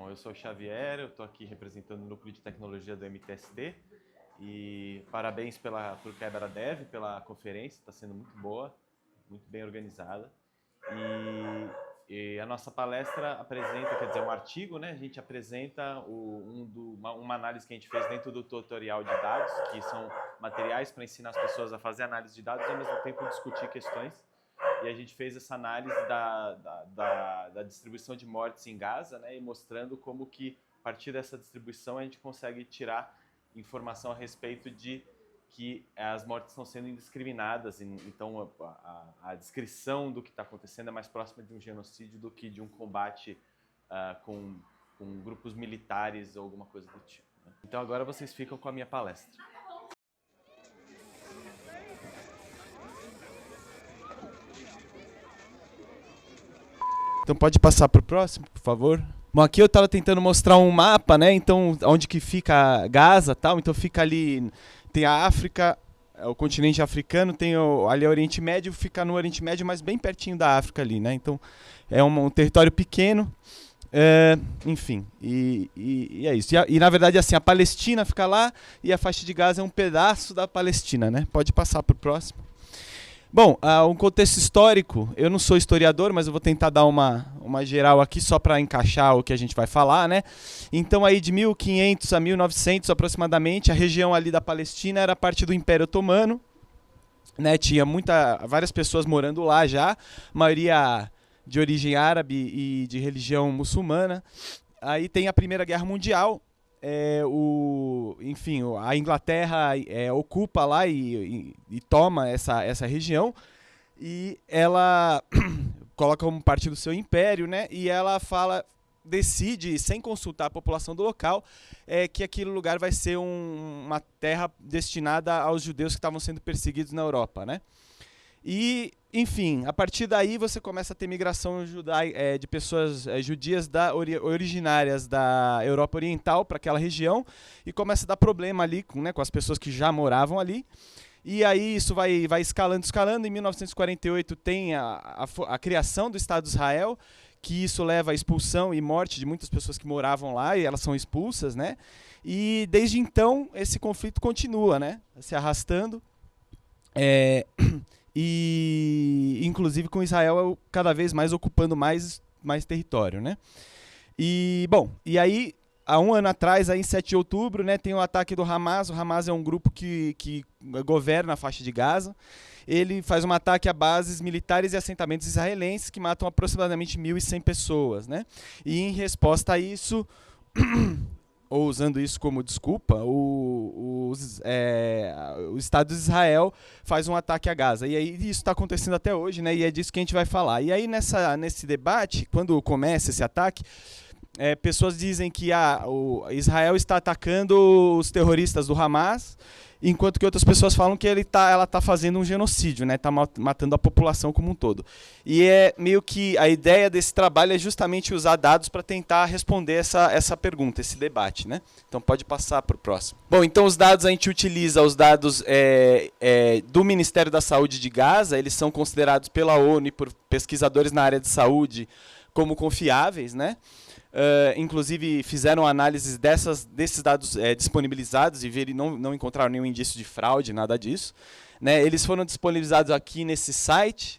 Bom, eu sou o Xavier, eu estou aqui representando o Núcleo de Tecnologia do MTST e parabéns por QuebraDev, pela conferência, está sendo muito boa, muito bem organizada. E a nossa palestra apresenta, quer dizer, um artigo, né? A gente apresenta uma análise que a gente fez dentro do tutorial de dados, que são materiais para ensinar as pessoas a fazer análise de dados e ao mesmo tempo discutir questões. E a gente fez essa análise da distribuição de mortes em Gaza, né, e mostrando como que, a partir dessa distribuição, a gente consegue tirar informação a respeito de que as mortes estão sendo indiscriminadas. Então, a descrição do que está acontecendo é mais próxima de um genocídio do que de um combate com grupos militares ou alguma coisa do tipo, né? Então, agora vocês ficam com a minha palestra. Então pode passar para o próximo, por favor. Bom, aqui eu estava tentando mostrar um mapa, né? Então, onde que fica Gaza, tal. Então fica ali, tem a África, o continente africano, tem ali o Oriente Médio, fica no Oriente Médio, mas bem pertinho da África ali, né? Então é um território pequeno, enfim, e é isso. E na verdade, assim, a Palestina fica lá e a faixa de Gaza é um pedaço da Palestina, né? Pode passar para o próximo. Bom, um contexto histórico, eu não sou historiador, mas eu vou tentar dar uma geral aqui só para encaixar o que a gente vai falar, né? Então aí de 1500 a 1900 aproximadamente, a região ali da Palestina era parte do Império Otomano, né? Tinha várias pessoas morando lá já, a maioria de origem árabe e de religião muçulmana. Aí tem a Primeira Guerra Mundial. Enfim, a Inglaterra ocupa lá e toma essa região, e ela coloca como parte do seu império, né? E ela decide, sem consultar a população do local, que aquele lugar vai ser uma terra destinada aos judeus que estavam sendo perseguidos na Europa, né? E, enfim, a partir daí você começa a ter migração de pessoas judias originárias da Europa Oriental para aquela região, e começa a dar problema ali com as pessoas que já moravam ali. E aí isso vai escalando. Em 1948 tem a criação do Estado de Israel, que isso leva à expulsão e morte de muitas pessoas que moravam lá, e elas são expulsas, né? E desde então esse conflito continua, né, se arrastando. E inclusive com Israel cada vez mais ocupando mais território, né? E bom, e aí há um ano atrás, aí em 7 de outubro, né, tem o ataque do Hamas. O Hamas é um grupo que governa a faixa de Gaza. Ele faz um ataque a bases militares e assentamentos israelenses que matam aproximadamente 1.100 pessoas, né? E em resposta a isso, ou usando isso como desculpa, o Estado de Israel faz um ataque a Gaza. E aí isso está acontecendo até hoje, né? E é disso que a gente vai falar. E aí nesse debate, quando começa esse ataque, pessoas dizem que o Israel está atacando os terroristas do Hamas, enquanto que outras pessoas falam que ela está fazendo um genocídio, né? Está matando a população como um todo. E é meio que a ideia desse trabalho é justamente usar dados para tentar responder essa pergunta, esse debate, né? Então pode passar para o próximo. Bom, então os dados, a gente utiliza os dados do Ministério da Saúde de Gaza. Eles são considerados pela ONU e por pesquisadores na área de saúde como confiáveis, né? Inclusive fizeram análises desses dados disponibilizados e não encontraram nenhum indício de fraude, nada disso, né? Eles foram disponibilizados aqui nesse site,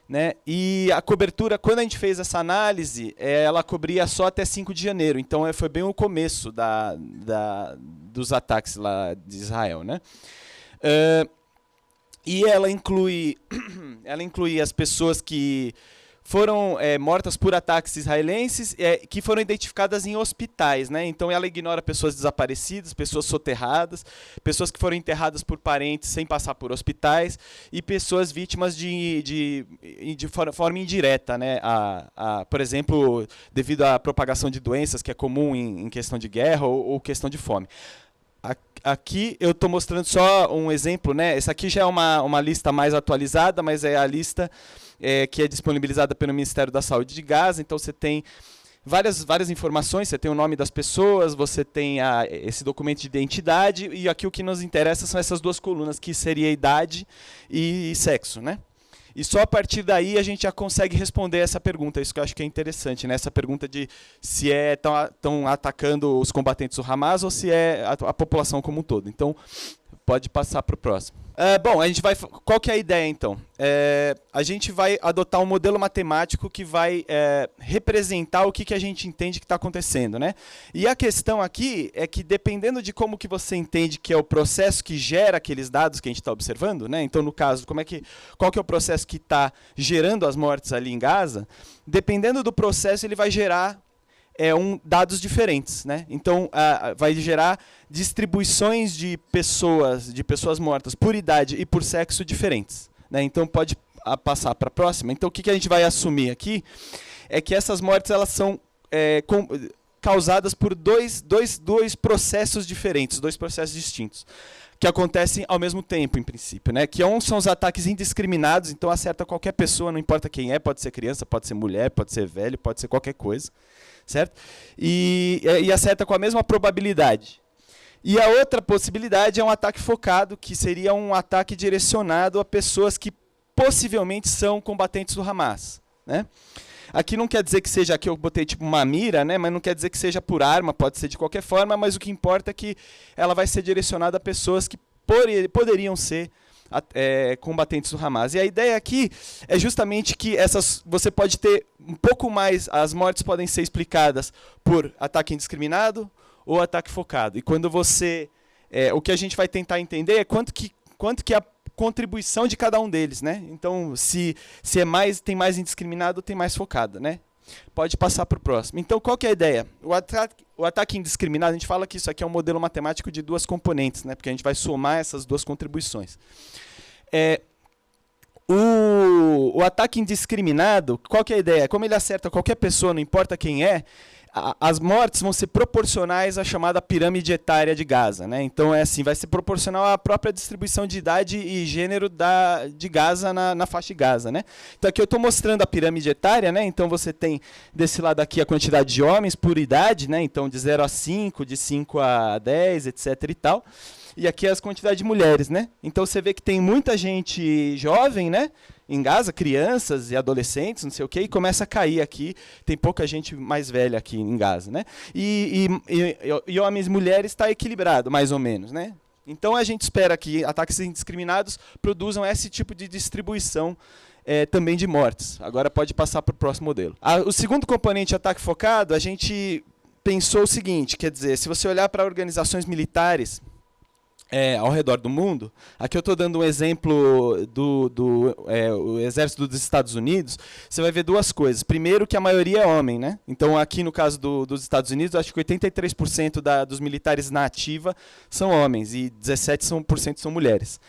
né? E a cobertura, quando a gente fez essa análise, ela cobria só até 5 de janeiro, então foi bem o começo dos ataques lá de Israel, né? E ela inclui as pessoas que foram mortas por ataques israelenses, que foram identificadas em hospitais, né? Então ela ignora pessoas desaparecidas, pessoas soterradas, pessoas que foram enterradas por parentes sem passar por hospitais, e pessoas vítimas de forma indireta, né? Por exemplo, devido à propagação de doenças, que é comum em questão de guerra ou questão de fome. Aqui eu estou mostrando só um exemplo, né? Essa aqui já é uma lista mais atualizada, mas é a lista que é disponibilizada pelo Ministério da Saúde de Gaza. Então você tem várias informações, você tem o nome das pessoas, você tem esse documento de identidade, e aqui o que nos interessa são essas duas colunas, que seria idade e sexo, né? E só a partir daí a gente já consegue responder essa pergunta. Isso que eu acho que é interessante, né? Essa pergunta de se estão atacando os combatentes do Hamas ou se é a população como um todo. Então, pode passar para o próximo. Bom, a gente vai. Qual que é a ideia, então? A gente vai adotar um modelo matemático que vai representar o que a gente entende que está acontecendo, né? E a questão aqui é que, dependendo de como que você entende que é o processo que gera aqueles dados que a gente está observando, né? Então, no caso, qual que é o processo que está gerando as mortes ali em Gaza? Dependendo do processo, ele vai gerar dados diferentes, né? Então, vai gerar distribuições de pessoas mortas por idade e por sexo diferentes, né? Então, pode passar para a próxima. Então, o que a gente vai assumir aqui é que essas mortes elas são causadas por dois processos diferentes, dois processos distintos, que acontecem ao mesmo tempo, em princípio, né? Que são os ataques indiscriminados, então acerta qualquer pessoa, não importa quem é, pode ser criança, pode ser mulher, pode ser velho, pode ser qualquer coisa. Certo? E acerta com a mesma probabilidade. E a outra possibilidade é um ataque focado, que seria um ataque direcionado a pessoas que possivelmente são combatentes do Hamas, né? Aqui não quer dizer que seja, aqui eu botei tipo uma mira, né? Mas não quer dizer que seja por arma, pode ser de qualquer forma, mas o que importa é que ela vai ser direcionada a pessoas que poderiam ser combatentes do Hamas. E a ideia aqui é justamente que você pode ter um pouco mais, as mortes podem ser explicadas por ataque indiscriminado ou ataque focado. E quando o que a gente vai tentar entender é quanto que é a contribuição de cada um deles, né? Então, se tem mais indiscriminado ou tem mais focado, né? Pode passar para o próximo. Então, qual que é a ideia? O ataque indiscriminado, a gente fala que isso aqui é um modelo matemático de duas componentes, né? Porque a gente vai somar essas duas contribuições. O ataque indiscriminado, qual que é a ideia? Como ele acerta qualquer pessoa, não importa quem as mortes vão ser proporcionais à chamada pirâmide etária de Gaza, né? Então, vai ser proporcional à própria distribuição de idade e gênero de Gaza na faixa de Gaza, né? Então, aqui eu estou mostrando a pirâmide etária, né? Então, você tem desse lado aqui a quantidade de homens por idade, né? Então, de 0 a 5, de 5 a 10, etc. e tal. E aqui as quantidades de mulheres, né? Então, você vê que tem muita gente jovem, né? Em Gaza, crianças e adolescentes, não sei o quê, e começa a cair aqui. Tem pouca gente mais velha aqui em Gaza, né? E homens e mulheres está equilibrado, mais ou menos, né? Então a gente espera que ataques indiscriminados produzam esse tipo de distribuição também de mortes. Agora pode passar para o próximo modelo. O segundo componente, ataque focado, a gente pensou o seguinte, quer dizer, se você olhar para organizações militares ao redor do mundo, aqui eu estou dando um exemplo do Exército dos Estados Unidos, você vai ver duas coisas. Primeiro, que a maioria é homem, né? Então, aqui no caso dos Estados Unidos, acho que 83% dos militares na ativa são homens e 17% são mulheres.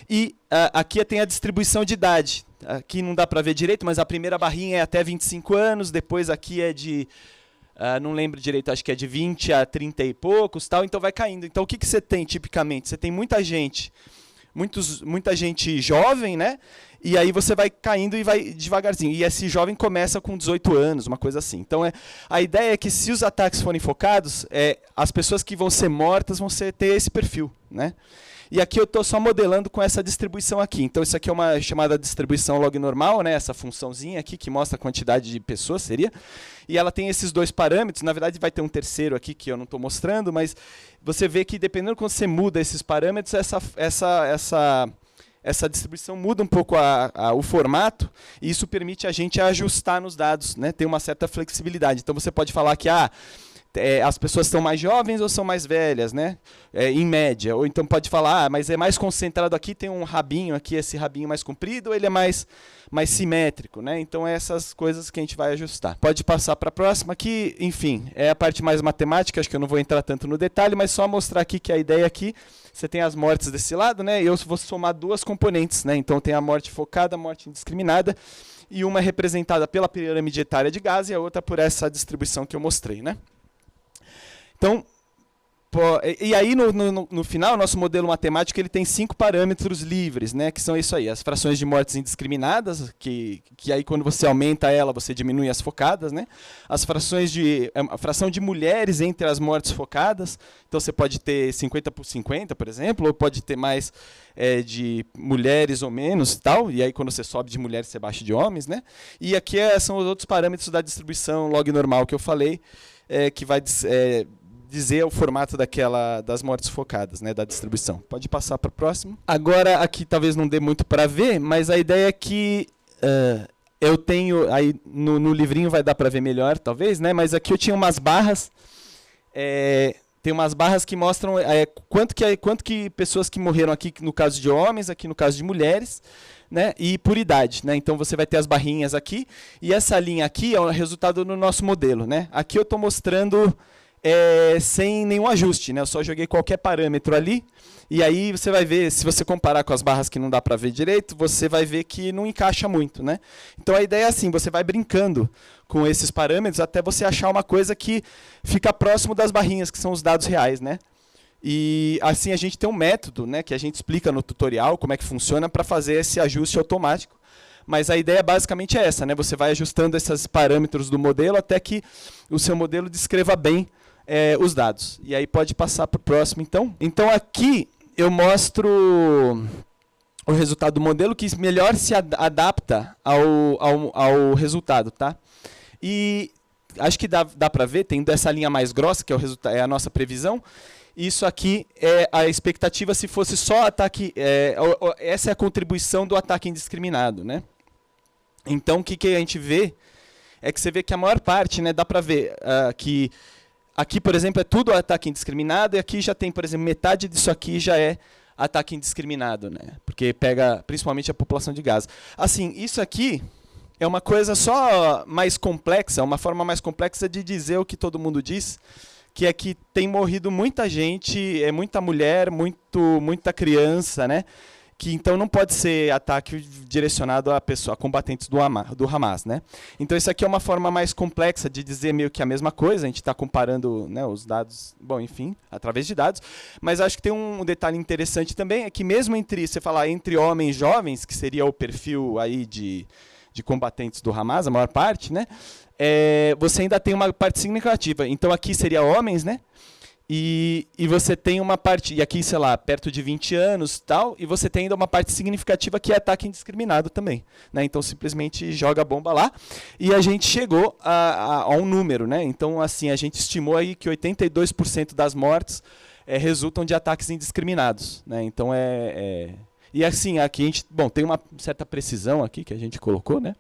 E aqui tem a distribuição de idade. Aqui não dá para ver direito, mas a primeira barrinha é até 25 anos, depois aqui é de... não lembro direito, acho que é de 20 a 30 e poucos, tal, então vai caindo. Então, o que você tem, tipicamente? Você tem muita gente jovem, né? E aí você vai caindo e vai devagarzinho. E esse jovem começa com 18 anos, uma coisa assim. Então, a ideia é que, se os ataques forem focados, as pessoas que vão ser mortas vão ter esse perfil, né? E aqui eu estou só modelando com essa distribuição aqui. Então, isso aqui é uma chamada distribuição log normal, né? Essa funçãozinha aqui que mostra a quantidade de pessoas, seria. E ela tem esses dois parâmetros. Na verdade, vai ter um terceiro aqui que eu não estou mostrando, mas você vê que, dependendo de quando você muda esses parâmetros, essa distribuição muda um pouco o formato, e isso permite a gente ajustar nos dados, né? Tem uma certa flexibilidade. Então, você pode falar que as pessoas são mais jovens ou são mais velhas, né? Em média. Ou então pode falar, mas é mais concentrado aqui, tem um rabinho aqui, esse rabinho mais comprido, ou ele é mais simétrico, né? Então, essas coisas que a gente vai ajustar. Pode passar para a próxima, que, enfim, é a parte mais matemática, acho que eu não vou entrar tanto no detalhe, mas só mostrar aqui que a ideia aqui, você tem as mortes desse lado, né? E eu vou somar duas componentes, né? Então, tem a morte focada, a morte indiscriminada, e uma é representada pela pirâmide etária de Gaza e a outra por essa distribuição que eu mostrei, né? Então, E aí, no final, nosso modelo matemático ele tem 5 parâmetros livres, né, que são isso aí, as frações de mortes indiscriminadas, que aí quando você aumenta ela, você diminui as focadas, né, as frações a fração de mulheres entre as mortes focadas, então você pode ter 50/50, por exemplo, ou pode ter mais de mulheres ou menos e tal, e aí quando você sobe de mulheres, você baixa de homens, né, e aqui são os outros parâmetros da distribuição log normal que eu falei, que vai dizer o formato das mortes focadas, né, da distribuição. Pode passar para o próximo. Agora, aqui talvez não dê muito para ver, mas a ideia é que eu tenho, aí no livrinho vai dar para ver melhor, talvez, né, mas aqui eu tinha umas barras, tem umas barras que mostram quanto que pessoas que morreram aqui no caso de homens, aqui no caso de mulheres, né, e por idade, né? Então você vai ter as barrinhas aqui, e essa linha aqui é o resultado do nosso modelo, né? Aqui eu estou mostrando sem nenhum ajuste, né? Eu só joguei qualquer parâmetro ali, e aí você vai ver, se você comparar com as barras que não dá para ver direito, você vai ver que não encaixa muito, né? Então a ideia é assim, você vai brincando com esses parâmetros até você achar uma coisa que fica próximo das barrinhas, que são os dados reais, né? E assim a gente tem um método, né, que a gente explica no tutorial como é que funciona para fazer esse ajuste automático. Mas a ideia basicamente é essa, né? Você vai ajustando esses parâmetros do modelo até que o seu modelo descreva bem os dados. E aí pode passar para o próximo, então. Então aqui eu mostro o resultado do modelo que melhor se adapta ao resultado, tá? E acho que dá para ver, tem essa linha mais grossa, que é a nossa previsão. Isso aqui é a expectativa se fosse só ataque. Essa é a contribuição do ataque indiscriminado, né? Então, o que a gente vê é que você vê que a maior parte, né, dá para ver que aqui, por exemplo, é tudo ataque indiscriminado, e aqui já tem, por exemplo, metade disso aqui já é ataque indiscriminado, né? Porque pega principalmente a população de Gaza. Assim, isso aqui é uma coisa só mais complexa, uma forma mais complexa de dizer o que todo mundo diz, que é que tem morrido muita gente, muita mulher, muita criança, né? Que então não pode ser ataque direcionado a combatentes do Hamas, né? Então isso aqui é uma forma mais complexa de dizer meio que a mesma coisa, a gente está comparando, né, os dados, bom, enfim, através de dados, mas acho que tem um detalhe interessante também, é que mesmo você falar entre homens jovens, que seria o perfil aí de combatentes do Hamas, a maior parte, né? Você ainda tem uma parte significativa. Então aqui seria homens, né? E você tem uma parte, e aqui, sei lá, perto de 20 anos tal, e você tem ainda uma parte significativa que é ataque indiscriminado também, né? Então simplesmente joga a bomba lá, e a gente chegou a um número, né? Então assim, a gente estimou aí que 82% das mortes resultam de ataques indiscriminados, né? Então e assim, aqui a gente, bom, tem uma certa precisão aqui que a gente colocou, né?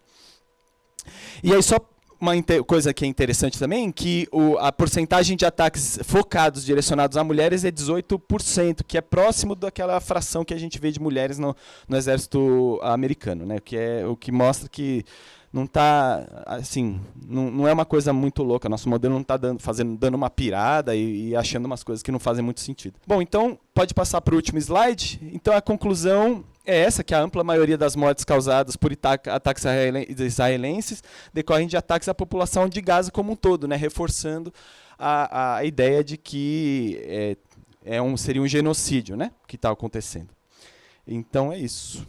E aí só uma coisa que é interessante também, que a porcentagem de ataques focados, direcionados a mulheres é 18%, que é próximo daquela fração que a gente vê de mulheres no exército americano, né? Que é o que mostra que não está, assim, não é uma coisa muito louca. Nosso modelo não está dando uma pirada e achando umas coisas que não fazem muito sentido. Bom, então, pode passar para o último slide. Então, a conclusão é essa, que a ampla maioria das mortes causadas por ataques israelenses decorrem de ataques à população de Gaza como um todo, né, reforçando a ideia de que seria um genocídio, né, que está acontecendo. Então, é isso.